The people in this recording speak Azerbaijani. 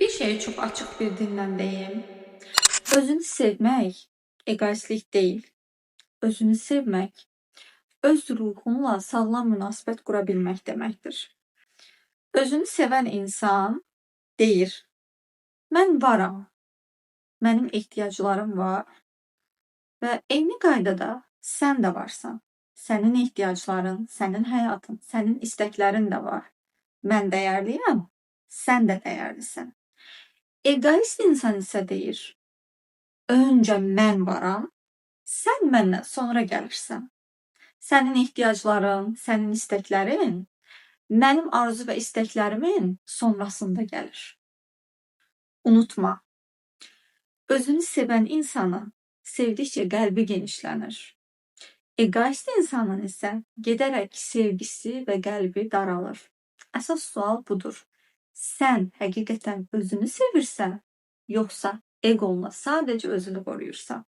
Bir şeyi çok açık bir dinlə deyim. Özünü sevmək egoistlik deyil. Özünü sevmək, öz ruhunla sağlam münasibət qura bilmək deməkdir. Özünü sevən insan deyir, mən varam, mənim ehtiyaclarım var və eyni qaydada sən də varsan. Sənin ehtiyacların, sənin həyatın, sənin istəklərin də var. Mən dəyərliyəm, sən də dəyərlisən. Egoist insan isə deyir, öncə mən varam, sən məndən sonra gəlirsən. Sənin ehtiyacların, sənin istəklərin mənim arzu və istəklərimin sonrasında gəlir. Unutma, özünü sevən insanın sevdikcə qəlbi genişlənir. Egoist insanın isə gedərək sevgisi və qəlbi daralır. Əsas sual budur. Sən həqiqətən özünü sevirsən, yoxsa egonla sadəcə özünü qoruyursan?